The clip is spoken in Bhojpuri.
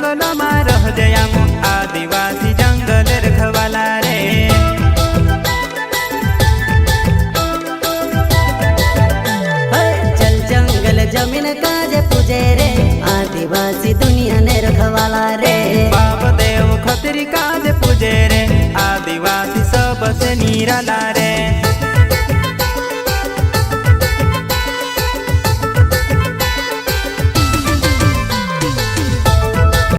जंगल में रह जयामो आदिवासी जंगल रखवाला रे। चल जंगल जमीन काज पूजे रे आदिवासी दुनिया ने रखवाला रे। बाप देव खतरी काज पूजे रे आदिवासी सबसे निराला रे।